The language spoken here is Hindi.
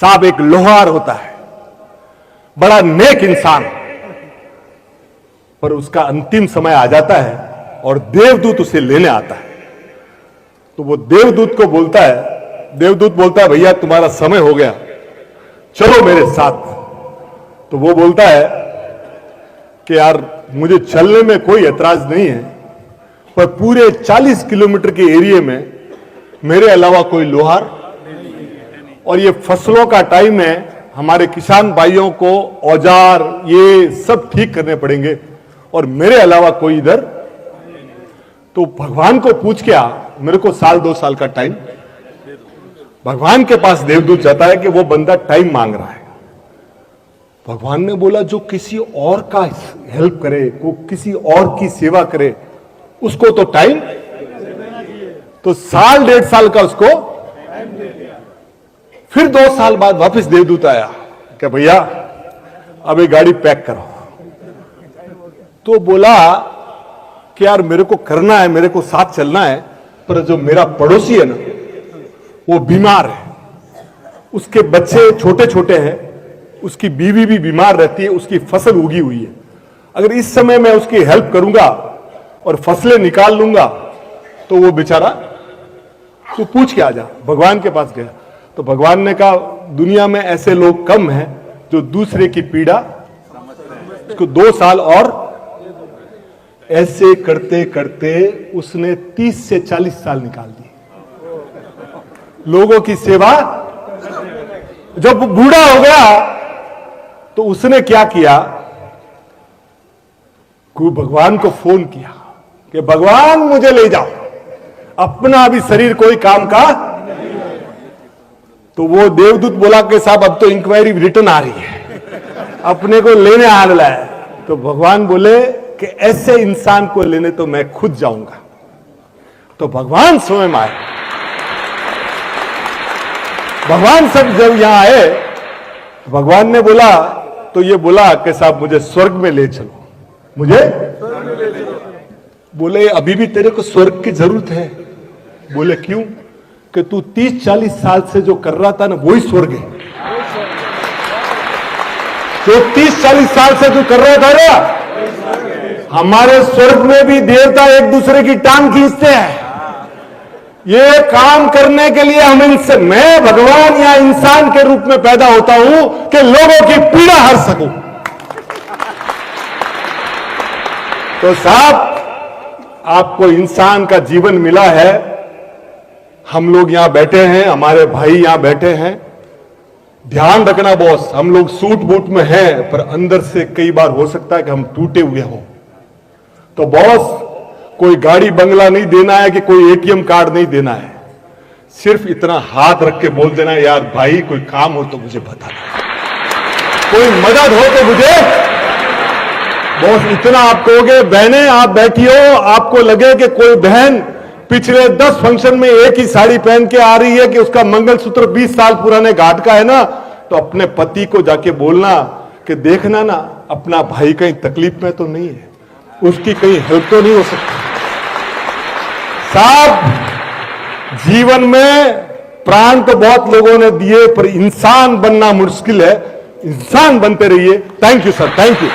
साहब एक लोहार होता है, बड़ा नेक इंसान, पर उसका अंतिम समय आ जाता है और देवदूत उसे लेने आता है। तो वो देवदूत को बोलता है, देवदूत बोलता है भैया तुम्हारा समय हो गया, चलो मेरे साथ। तो वो बोलता है कि यार मुझे चलने में कोई ऐतराज नहीं है, पर पूरे 40 किलोमीटर के एरिया में मेरे अलावा कोई लोहार, और ये फसलों का टाइम है, हमारे किसान भाइयों को औजार ये सब ठीक करने पड़ेंगे और मेरे अलावा कोई इधर। तो भगवान को पूछ के आ, मेरे को 1-2 साल का टाइम। भगवान के पास देवदूत जाता है कि वो बंदा टाइम मांग रहा है। भगवान ने बोला जो किसी और का हेल्प करे, को किसी और की सेवा करे, उसको तो टाइम। तो 1-1.5 साल का उसको। फिर 2 साल बाद वापस देवदूत आया कि भैया अब ये गाड़ी पैक करो। तो बोला कि यार मेरे को करना है, मेरे को साथ चलना है, पर जो मेरा पड़ोसी है ना वो बीमार है, उसके बच्चे छोटे छोटे हैं, उसकी बीवी भी बीमार रहती है, उसकी फसल उगी हुई है। अगर इस समय मैं उसकी हेल्प करूंगा और फसलें निकाल लूंगा तो वो बेचारा, तो पूछ के आ जा। भगवान के पास गया तो भगवान ने कहा दुनिया में ऐसे लोग कम हैं जो दूसरे की पीड़ा, उसको 2 साल। और ऐसे करते करते उसने 30 से 40 साल निकाल दिए लोगों की सेवा। जब वो बूढ़ा हो गया तो उसने क्या किया, भगवान को फोन किया कि भगवान मुझे ले जाओ, अपना भी शरीर कोई काम का। तो वो देवदूत बोला कि साहब अब तो इंक्वायरी रिटर्न आ रही है, अपने को लेने आ रहा है। तो भगवान बोले कि ऐसे इंसान को लेने तो मैं खुद जाऊंगा। तो भगवान स्वयं आए। भगवान सब जब यहां आए, भगवान ने बोला, तो ये बोला कि साहब मुझे स्वर्ग में ले चलो, मुझे बोले अभी भी तेरे को स्वर्ग की जरूरत है। बोले क्यों? कि तू 30-40 साल से जो कर रहा था ना वही स्वर्ग है। जो 30-40 साल से जो कर रहा था ना, हमारे स्वर्ग में भी देवता एक दूसरे की टांग खींचते हैं। ये काम करने के लिए हम इनसे, मैं भगवान या इंसान के रूप में पैदा होता हूं कि लोगों की पीड़ा हर सकूं। तो साहब आपको इंसान का जीवन मिला है, हम लोग यहां बैठे हैं, हमारे भाई यहां बैठे हैं। ध्यान रखना बॉस, हम लोग सूट बूट में हैं, पर अंदर से कई बार हो सकता है कि हम टूटे हुए हों। तो बॉस कोई गाड़ी बंगला नहीं देना है कि कोई एटीएम कार्ड नहीं देना है, सिर्फ इतना हाथ रख के बोल देना है यार भाई कोई काम हो तो मुझे बता दो, कोई मदद हो तो मुझे। बॉस इतना आप कहोगे, बहनें आप बैठी हो, आपको लगे कि कोई बहन पिछले 10 फंक्शन में एक ही साड़ी पहन के आ रही है कि उसका मंगलसूत्र 20 साल पुराने घाट का है ना, तो अपने पति को जाके बोलना कि देखना ना अपना भाई कहीं तकलीफ में तो नहीं है, उसकी कहीं हेल्प तो नहीं हो सकती। साहब जीवन में प्राण तो बहुत लोगों ने दिए, पर इंसान बनना मुश्किल है। इंसान बनते रहिए। Thank you sir, thank you.